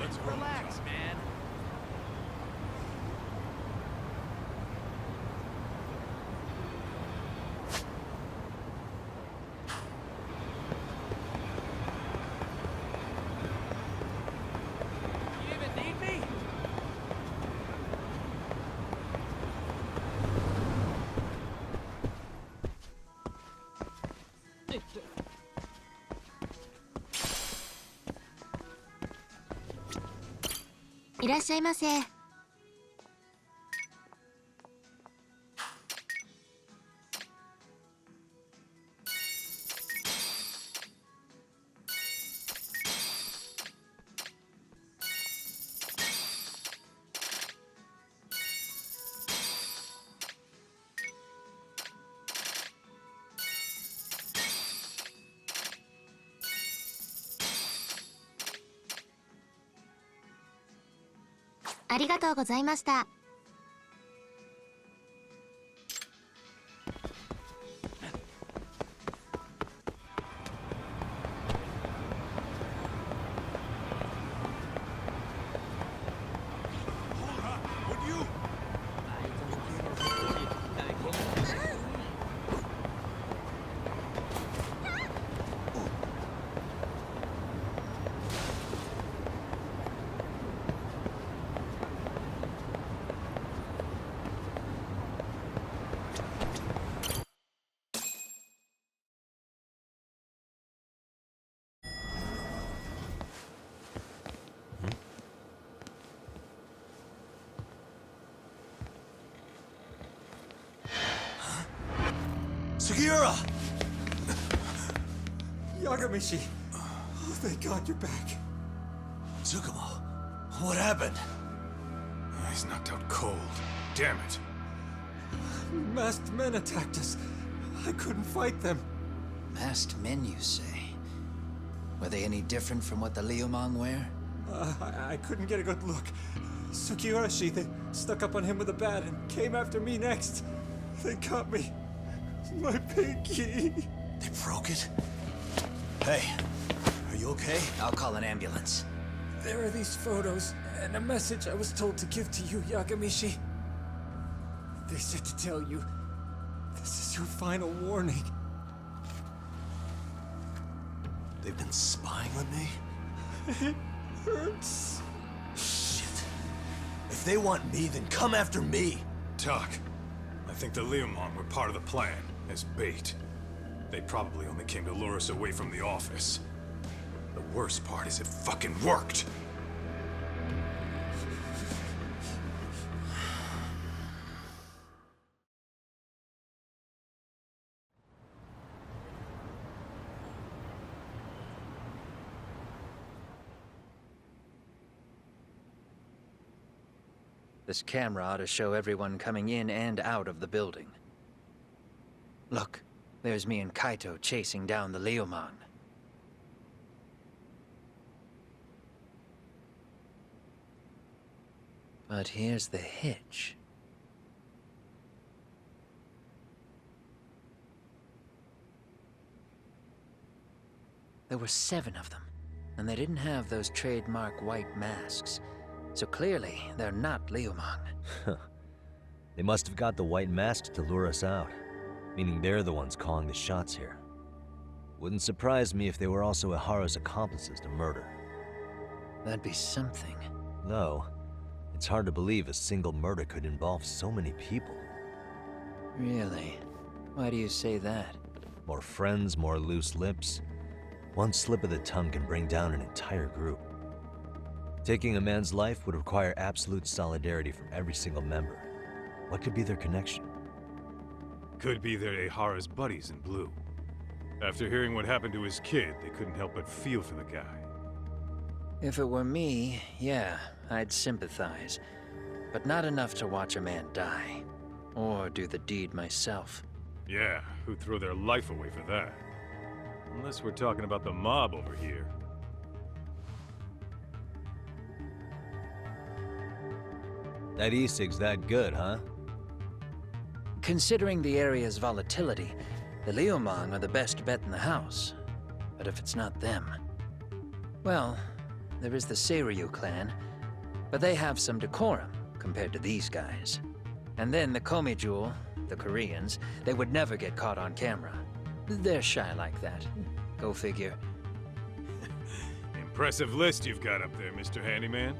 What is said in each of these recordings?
Let's relax, man. You even need me?いらっしゃいませ。ありがとうございました。Sugiura! Yagamishi! Oh, thank God you're back. Tsukumo, what happened? He's knocked out cold. Damn it. Masked men attacked us. I couldn't fight them. Masked men, you say? Were they any different from what the Liumang wear? I couldn't get a good look. Sugiurashi, they stuck up on him with a bat and came after me next. They got me. My pinky. They broke it? Hey, are you okay? I'll call an ambulance. There are these photos and a message I was told to give to you, Yagamishi. They said to tell you, this is your final warning. They've been spying on me? It hurts. Shit. If they want me, then come after me! Talk. I think the Liumang were part of the plan, as bait. They probably only came to lure us away from the office. The worst part is it fucking worked! This camera ought to show everyone coming in and out of the building. Look, there's me and Kaito chasing down the Liumang. But here's the hitch. There were 7 of them, and they didn't have those trademark white masks. So clearly, they're not Liumang. They must have got the white masks to lure us out, meaning they're the ones calling the shots here. Wouldn't surprise me if they were also Ihara's accomplices to murder. That'd be something. Though, it's hard to believe a single murder could involve so many people. Really? Why do you say that? More friends, more loose lips. One slip of the tongue can bring down an entire group. Taking a man's life would require absolute solidarity from every single member. What could be their connection? Could be they're Ihara's buddies in blue. After hearing what happened to his kid, they couldn't help but feel for the guy. If it were me, yeah, I'd sympathize. But not enough to watch a man die. Or do the deed myself. Yeah, who'd throw their life away for that? Unless we're talking about the mob over here. That e-cig's that good, huh? Considering the area's volatility, the Liumang are the best bet in the house. But if it's not them, well, there is the Seiryu clan, but they have some decorum compared to these guys. And then the Komijul, the Koreans, they would never get caught on camera. They're shy like that. Go figure. Impressive list you've got up there, Mr. Handyman.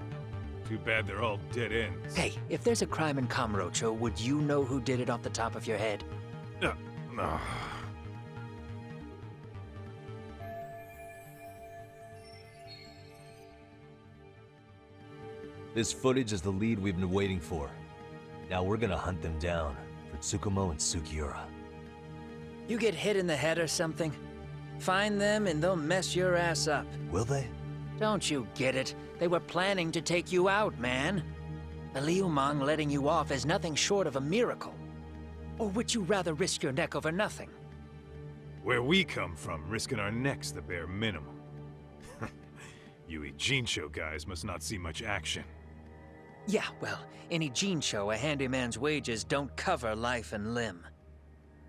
Too bad they're all dead ends. Hey, if there's a crime in Kamurocho, would you know who did it off the top of your head? No. This footage is the lead we've been waiting for. Now we're gonna hunt them down for Tsukumo and Sugiura. You get hit in the head or something? Find them and they'll mess your ass up. Will they? Don't you get it? They were planning to take you out, man. The Liumang letting you off is nothing short of a miracle. Or would you rather risk your neck over nothing? Where we come from, risking our necks the bare minimum. You Ijincho guys must not see much action. Yeah, well, in Ijincho, a handyman's wages don't cover life and limb.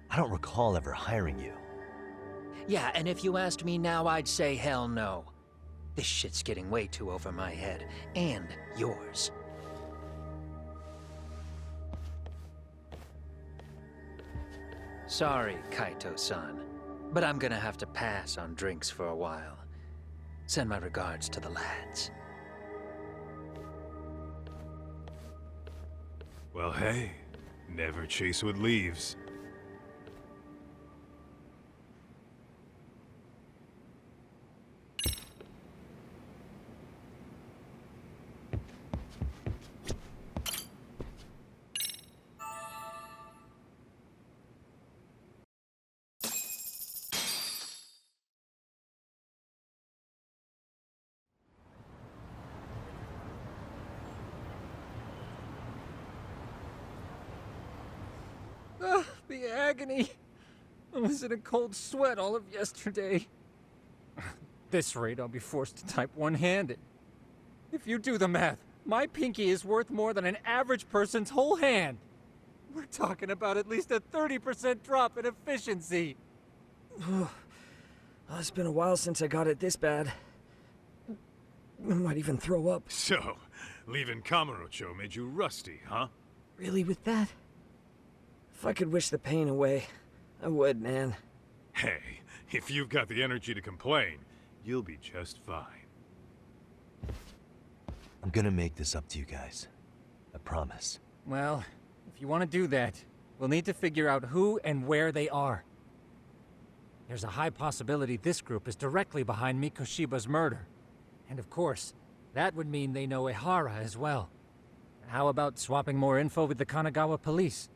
I don't recall ever hiring you. Yeah, and if you asked me now, I'd say hell no. This shit's getting way too over my head. And yours. Sorry, Kaito-san. But I'm gonna have to pass on drinks for a while. Send my regards to the lads. Well, hey, never chase what leaves. The agony! I was in a cold sweat all of yesterday. At this rate, I'll be forced to type one-handed. If you do the math, my pinky is worth more than an average person's whole hand. We're talking about at least a 30% drop in efficiency. It's been a while since I got it this bad. I might even throw up. So, leaving Kamurocho made you rusty, huh? Really, with that? If I could wish the pain away, I would, man. Hey, if you've got the energy to complain, you'll be just fine. I'm gonna make this up to you guys. I promise. Well, if you want to do that, we'll need to figure out who and where they are. There's a high possibility this group is directly behind Mikoshiba's murder. And of course, that would mean they know Ehara as well. How about swapping more info with the Kanagawa police?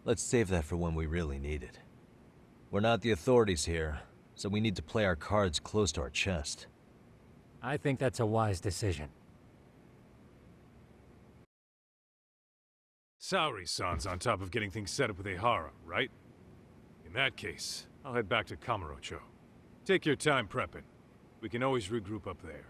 Let's save that for when we really need it. We're not the authorities here, so we need to play our cards close to our chest. I think that's a wise decision. Saori-san's on top of getting things set up with Ehara, right? In that case, I'll head back to Kamurocho. Take your time prepping. We can always regroup up there.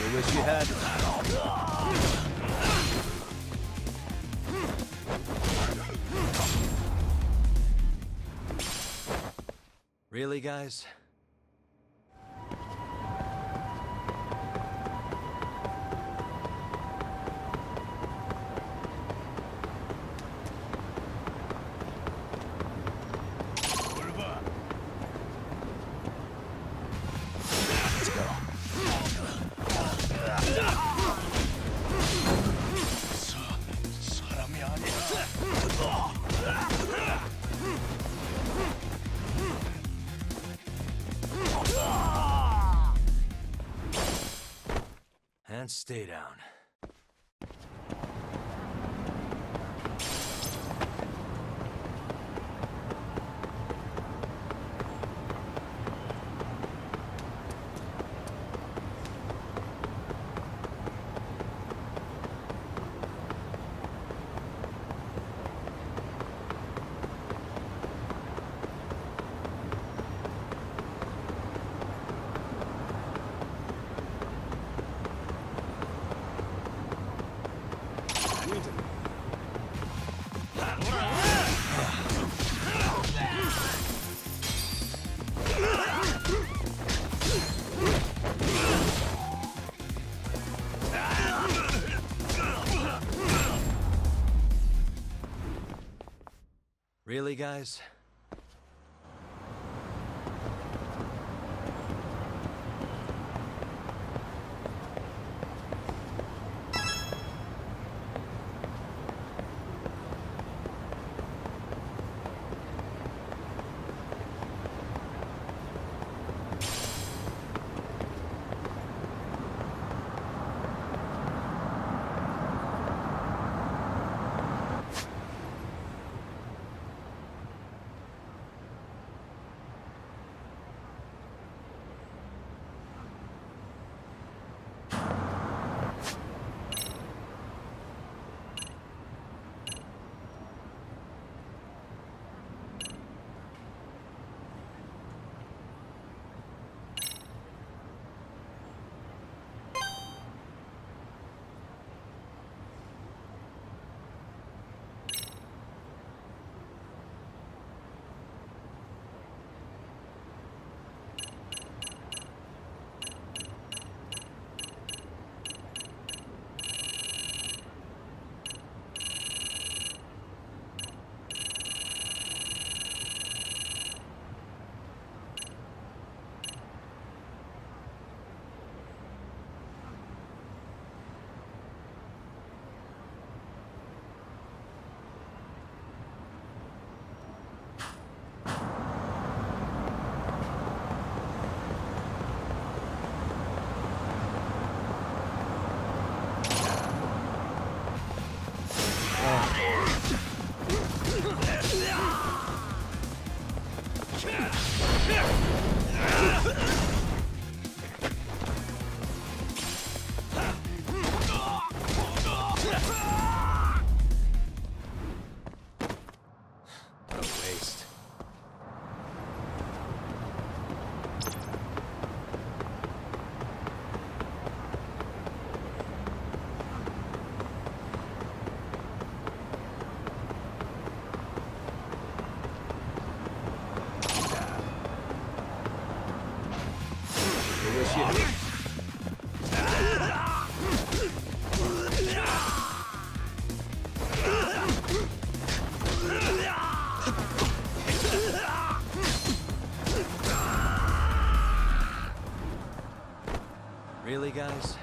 Sure wish you had. Really, guys? And stay down. Really, guys? A waste. I wish you had. Really, guys?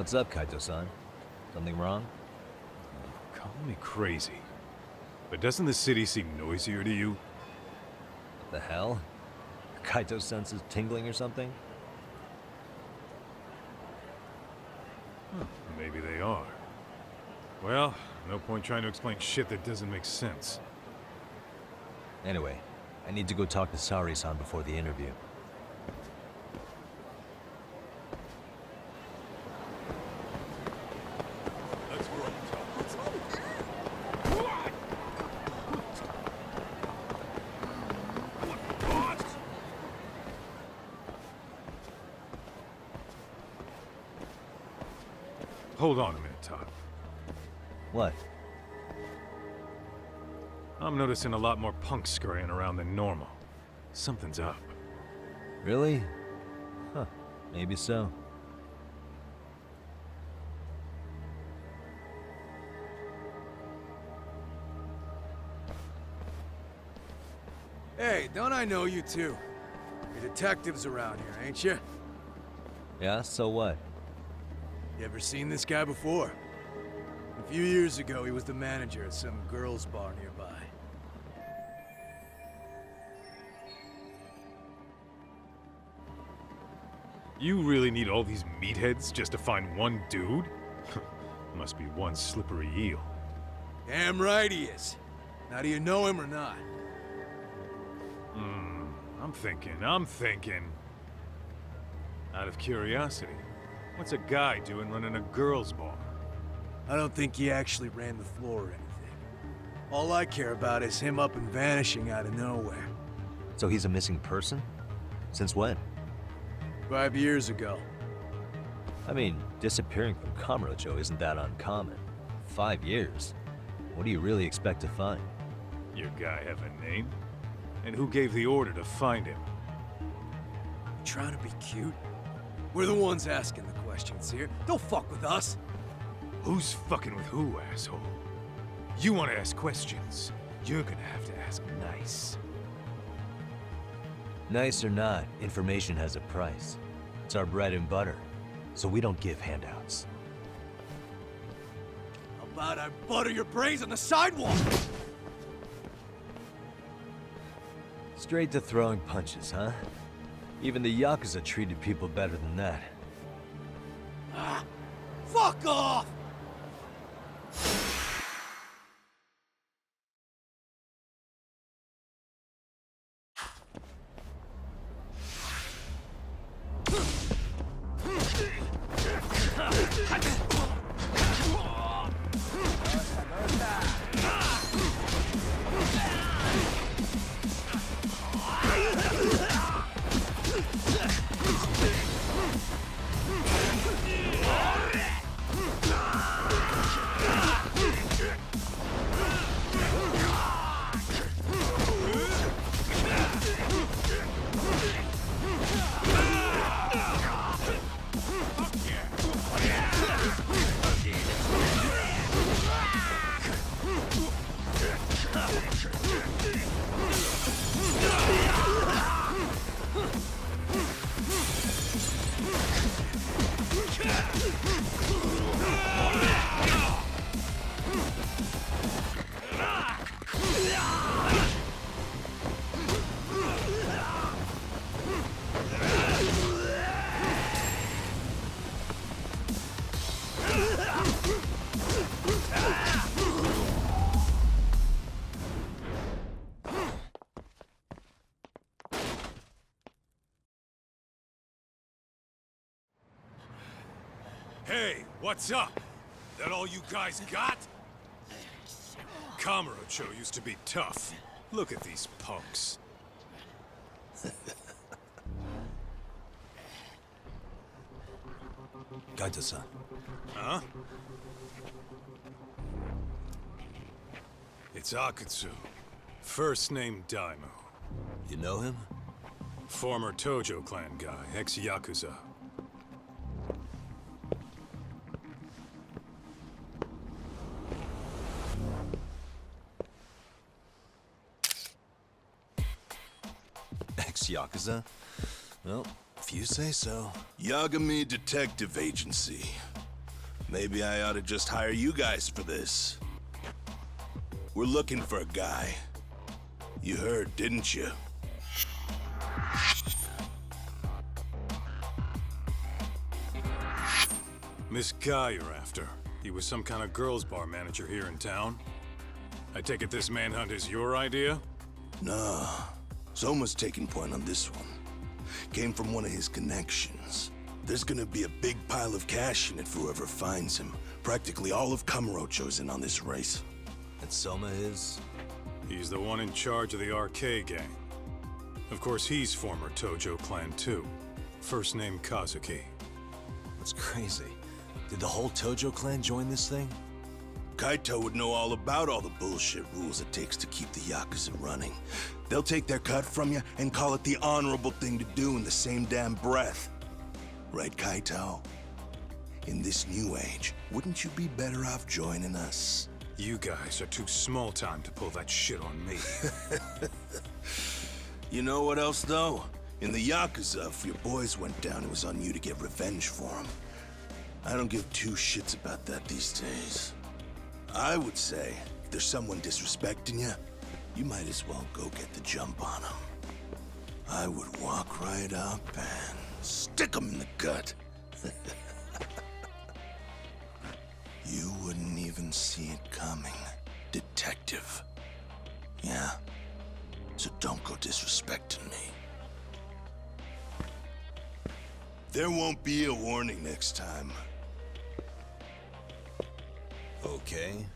What's up, Kaito-san? Something wrong? Call me crazy, but doesn't the city seem noisier to you? What the hell? Kaito senses tingling or something? Maybe they are. Well, no point trying to explain shit that doesn't make sense. Anyway, I need to go talk to Sari-san before the interview. Let's roll, Hold on a minute, Todd. What? I'm noticing a lot more punks scurrying around than normal. Something's up. Really? Huh. Maybe so. Hey, don't I know you two? You're detectives around here, ain't you? Yeah, so what? You ever seen this guy before? A few years ago, he was the manager at some girls' bar nearby. You really need all these meatheads just to find one dude? Must be one slippery eel. Damn right he is. Now, do you know him or not? I'm thinking. Out of curiosity, what's a guy doing running a girls' bar? I don't think he actually ran the floor or anything. All I care about is him up and vanishing out of nowhere. So he's a missing person? Since when? 5 years ago. I mean, disappearing from Kamurocho isn't that uncommon. 5 years? What do you really expect to find? Your guy have a name? And who gave the order to find him? You trying to be cute? We're the ones asking the questions here. Don't fuck with us. Who's fucking with who, asshole? You want to ask questions? You're gonna have to ask nice. Nice or not, information has a price. It's our bread and butter, so we don't give handouts. How about I butter your brains on the sidewalk? Straight to throwing punches, huh? Even the Yakuza treated people better than that. Ah, fuck off! Hey, what's up? That all you guys got? Kamurocho used to be tough. Look at these punks. Kaito-san. Huh? It's Akutsu. First name Daimyo. You know him? Former Tojo clan guy, ex-Yakuza. Ex-Yakuza? Well, if you say so. Yagami Detective Agency. Maybe I ought to just hire you guys for this. We're looking for a guy. You heard, didn't you? This guy you're after, he was some kind of girls' bar manager here in town? I take it this manhunt is your idea? No. Soma's taking point on this one. Came from one of his connections. There's gonna be a big pile of cash in it for whoever finds him. Practically all of Kamurocho's in on this race. And Soma is? He's the one in charge of the RK gang. Of course, he's former Tojo clan too. First name Kazuki. That's crazy. Did the whole Tojo clan join this thing? Kaito would know all about all the bullshit rules it takes to keep the Yakuza running. They'll take their cut from you and call it the honorable thing to do in the same damn breath. Right, Kaito? In this new age, wouldn't you be better off joining us? You guys are too small time to pull that shit on me. You know what else, though? In the Yakuza, if your boys went down, it was on you to get revenge for them. I don't give two shits about that these days. I would say, if there's someone disrespecting you, you might as well go get the jump on them. I would walk right up and stick them in the gut. You wouldn't even see it coming, detective. Yeah? So don't go disrespecting me. There won't be a warning next time. Okay.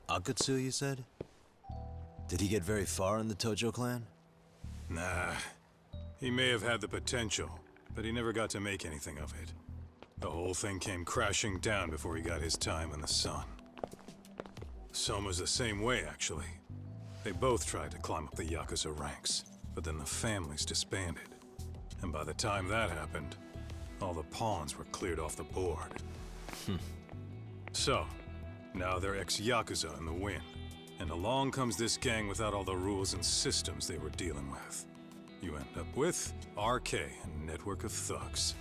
Akatsu, you said? Did he get very far in the Tojo clan? Nah. He may have had the potential, but he never got to make anything of it. The whole thing came crashing down before he got his time in the sun. Soma's the same way, actually. They both tried to climb up the Yakuza ranks, but then the families disbanded. And by the time that happened, all the pawns were cleared off the board. So, now they're ex-Yakuza in the win. And along comes this gang without all the rules and systems they were dealing with. You end up with RK, a network of thugs.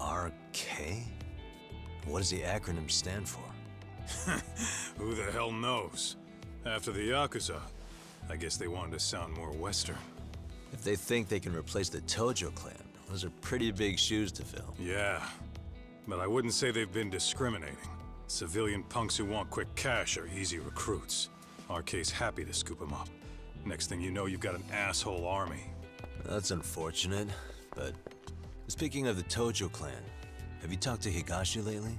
RK? What does the acronym stand for? Who the hell knows? After the Yakuza, I guess they wanted to sound more Western. If they think they can replace the Tojo clan, those are pretty big shoes to fill. Yeah, but I wouldn't say they've been discriminating. Civilian punks who want quick cash are easy recruits. RK's happy to scoop them up. Next thing you know, you've got an asshole army. That's unfortunate, but speaking of the Tojo clan, have you talked to Higashi lately?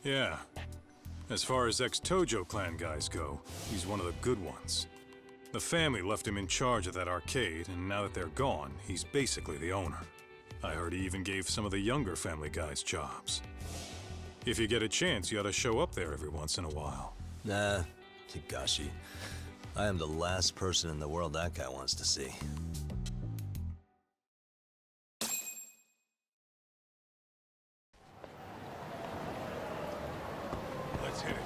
Yeah. As far as ex-Tojo clan guys go, he's one of the good ones. The family left him in charge of that arcade, and now that they're gone, he's basically the owner. I heard he even gave some of the younger family guys jobs. If you get a chance, you ought to show up there every once in a while. Nah, Higashi. I am the last person in the world that guy wants to see. Let's hit it.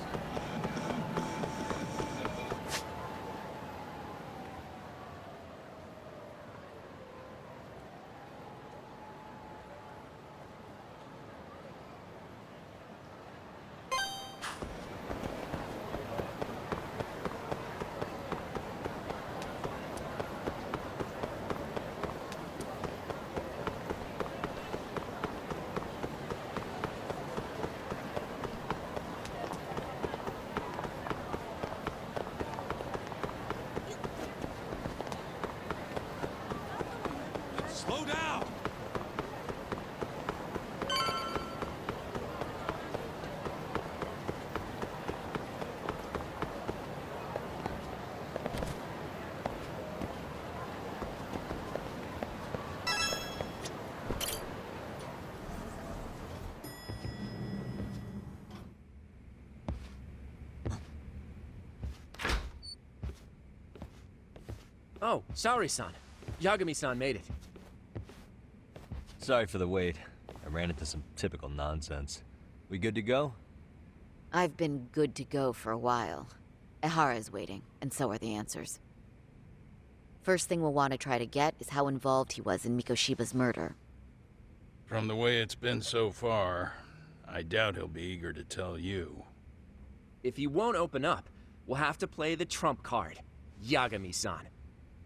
Slow down! Oh, sorry-san. Yagami-san made it. Sorry for the wait. I ran into some typical nonsense. We good to go? I've been good to go for a while. Ehara's waiting, and so are the answers. First thing we'll want to try to get is how involved he was in Mikoshiba's murder. From the way it's been so far, I doubt he'll be eager to tell you. If he won't open up, we'll have to play the trump card. Yagami-san.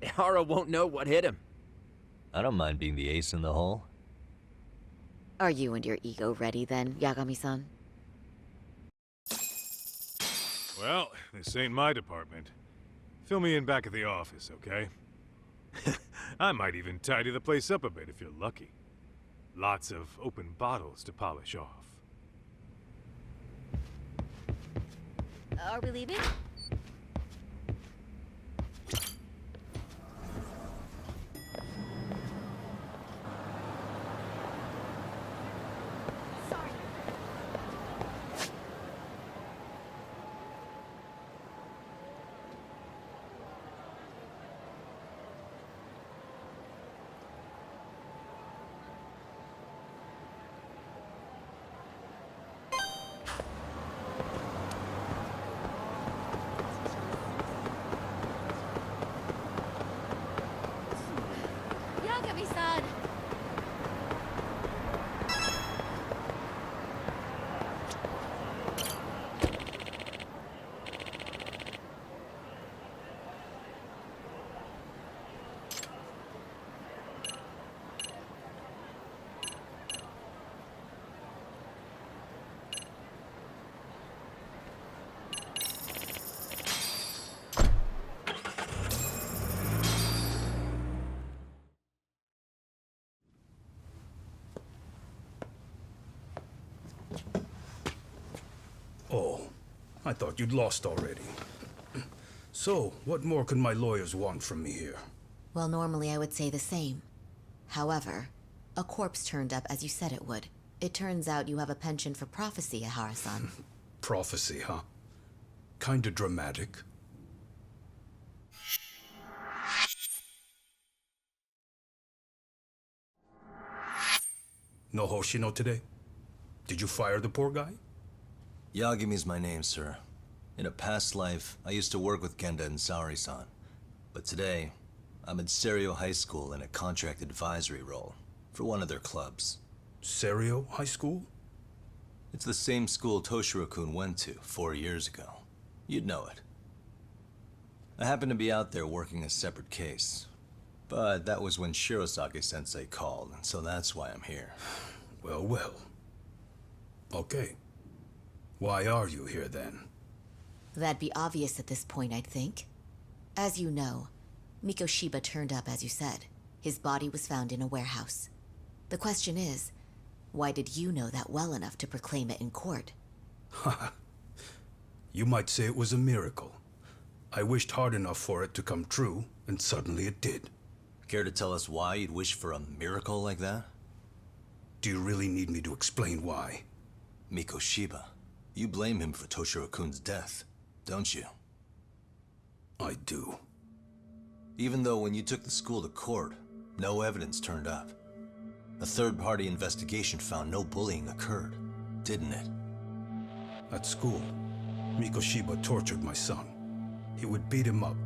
Ehara won't know what hit him. I don't mind being the ace in the hole. Are you and your ego ready then, Yagami-san? Well, this ain't my department. Fill me in back at the office, okay? I might even tidy the place up a bit if you're lucky. Lots of open bottles to polish off. Are we leaving? Yagami-san! Oh, I thought you'd lost already. So, what more could my lawyers want from me here? Well, normally I would say the same. However, a corpse turned up as you said it would. It turns out you have a penchant for prophecy, Ehara-san. Prophecy, huh? Kinda dramatic. No Hoshino today? Did you fire the poor guy? Yagami's my name, sir. In a past life, I used to work with Genda and Saori-san. But today, I'm at Serio High School in a contract advisory role for one of their clubs. Serio High School? It's the same school Toshiro-kun went to 4 years ago. You'd know it. I happened to be out there working a separate case. But that was when Shirosake-sensei called, and so that's why I'm here. Well, well. Okay. Why are you here then? That'd be obvious at this point, I'd think. As you know, Mikoshiba turned up as you said. His body was found in a warehouse. The question is, why did you know that well enough to proclaim it in court? You might say it was a miracle. I wished hard enough for it to come true, and suddenly it did. Care to tell us why you'd wish for a miracle like that? Do you really need me to explain why? Mikoshiba. You blame him for Toshiro-kun's death, don't you? I do. Even though when you took the school to court, no evidence turned up. A third-party investigation found no bullying occurred, didn't it? At school, Mikoshiba tortured my son. He would beat him up,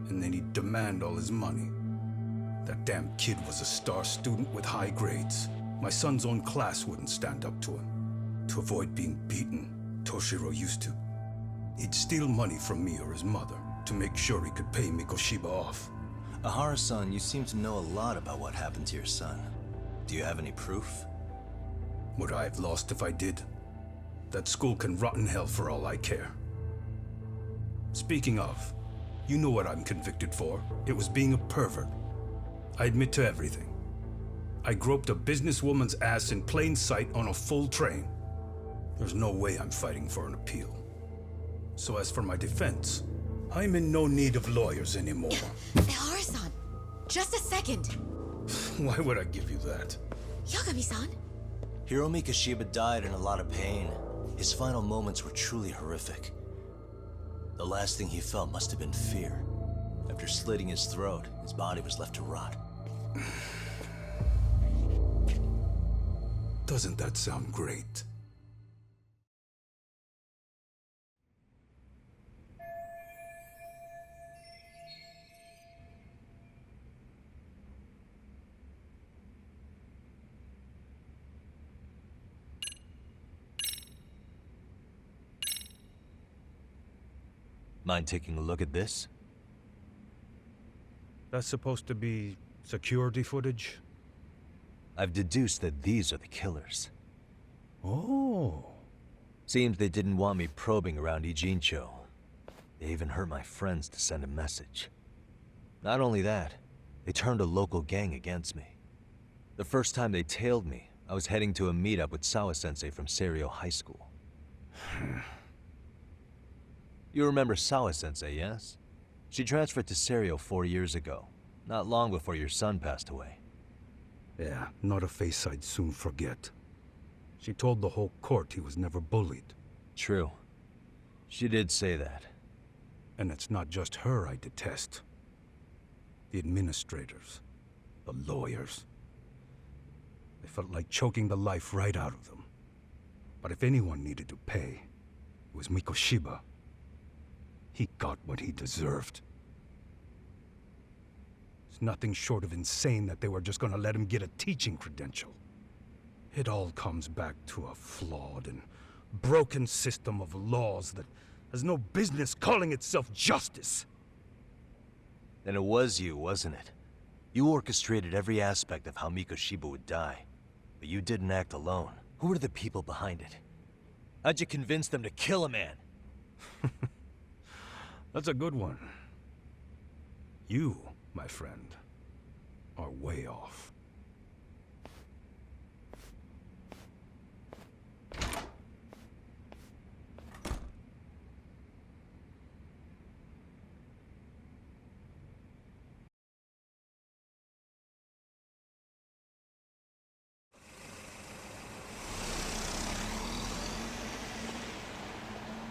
and then he'd demand all his money. That damn kid was a star student with high grades. My son's own class wouldn't stand up to him. To avoid being beaten, Toshiro used to. He'd steal money from me or his mother to make sure he could pay Mikoshiba off. Ehara-san, you seem to know a lot about what happened to your son. Do you have any proof? Would I have lost if I did? That school can rot in hell for all I care. Speaking of, you know what I'm convicted for. It was being a pervert. I admit to everything. I groped a businesswoman's ass in plain sight on a full train. There's no way I'm fighting for an appeal. So as for my defense, I'm in no need of lawyers anymore. Ehara-san, just a second. Why would I give you that? Yagami-san? Hiro Mikoshiba died in a lot of pain. His final moments were truly horrific. The last thing he felt must have been fear. After slitting his throat, his body was left to rot. Doesn't that sound great? Mind taking a look at this? That's supposed to be security footage? I've deduced that these are the killers. Oh. Seems they didn't want me probing around Ijincho. They even hurt my friends to send a message. Not only that, they turned a local gang against me. The first time they tailed me, I was heading to a meetup with Sawa-sensei from Seiryo High School. You remember Sawa-sensei, yes? She transferred to Seiryo 4 years ago, not long before your son passed away. Yeah, not a face I'd soon forget. She told the whole court he was never bullied. True. She did say that. And it's not just her I detest. The administrators, the lawyers. They felt like choking the life right out of them. But if anyone needed to pay, it was Mikoshiba. He got what he deserved. It's nothing short of insane that they were just gonna let him get a teaching credential. It all comes back to a flawed and broken system of laws that has no business calling itself justice. Then it was you, wasn't it? You orchestrated every aspect of how Mikoshiba would die. But you didn't act alone. Who were the people behind it? How'd you convince them to kill a man? That's a good one. You, my friend, are way off.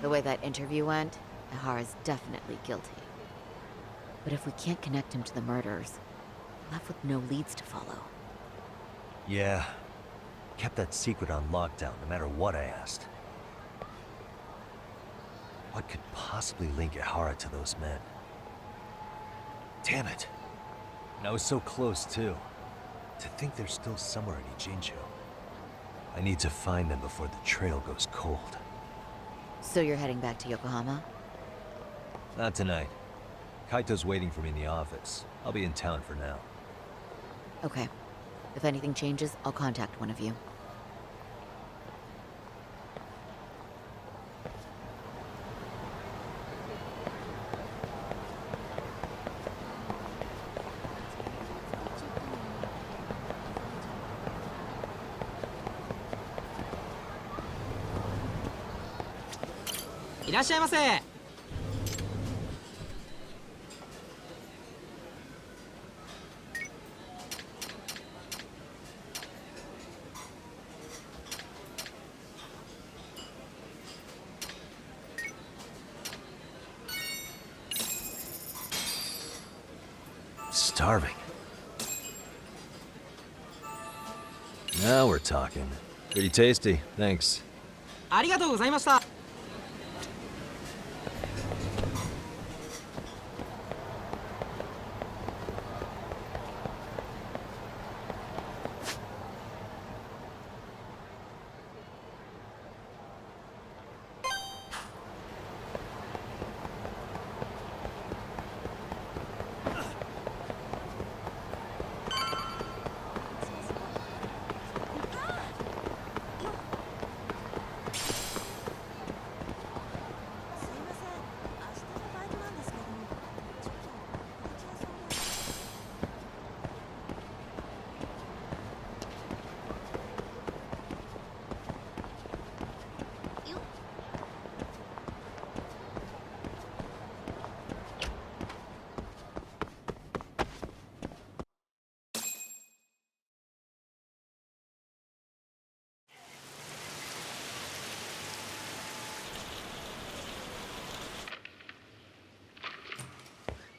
The way that interview went, Ihara's definitely guilty. But if we can't connect him to the murderers, we're left with no leads to follow. Yeah. Kept that secret on lockdown, no matter what I asked. What could possibly link Ihara to those men? Damn it. And I was so close, too. To think they're still somewhere in Ijincho. I need to find them before the trail goes cold. So you're heading back to Yokohama? Not tonight. Kaito's waiting for me in the office. I'll be in town for now. Okay. If anything changes, I'll contact one of you. Starving. Now we're talking. Pretty tasty, thanks. ありがとうございました。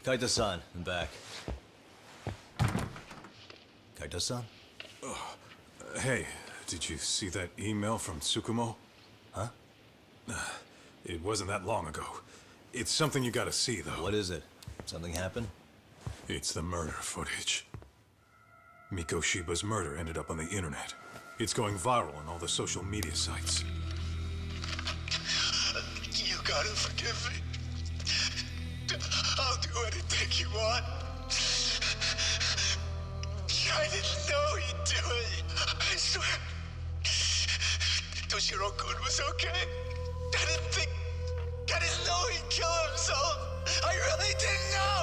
Kaito-san, I'm back. Kaito-san? Hey, did you see that email from Tsukumo? Huh? It wasn't that long ago. It's something you gotta see, though. What is it? Something happened? It's the murder footage. Mikoshiba's murder ended up on the internet. It's going viral on all the social media sites. You gotta forgive me. I'll do anything you want. I didn't know he'd do it. I swear. Toshiro-kun was okay. I didn't know he'd kill himself. I really didn't know.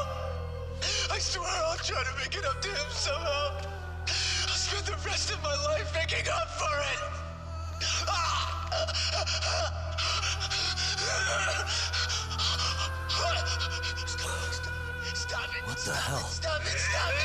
I swear I'll try to make it up to him somehow. I'll spend the rest of my life making up for it. Stop it. What the hell? Stop it. Stop it.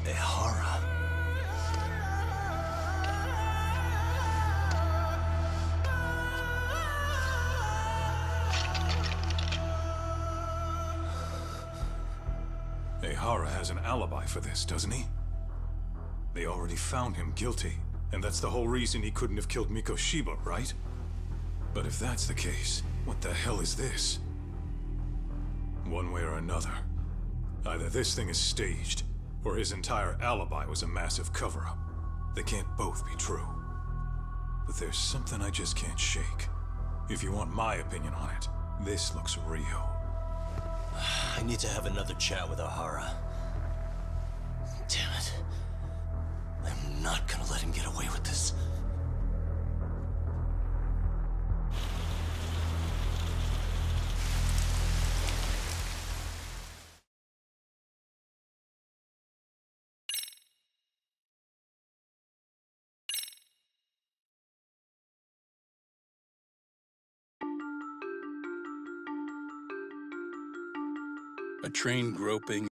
Ehara. Ehara has an alibi for this, doesn't he? They already found him guilty, and that's the whole reason he couldn't have killed Mikoshiba, right? But if that's the case, what the hell is this? One way or another, either this thing is staged, or his entire alibi was a massive cover-up. They can't both be true. But there's something I just can't shake. If you want my opinion on it, this looks real. I need to have another chat with Ehara. Damn it. I'm not gonna let him get away with this. A train groping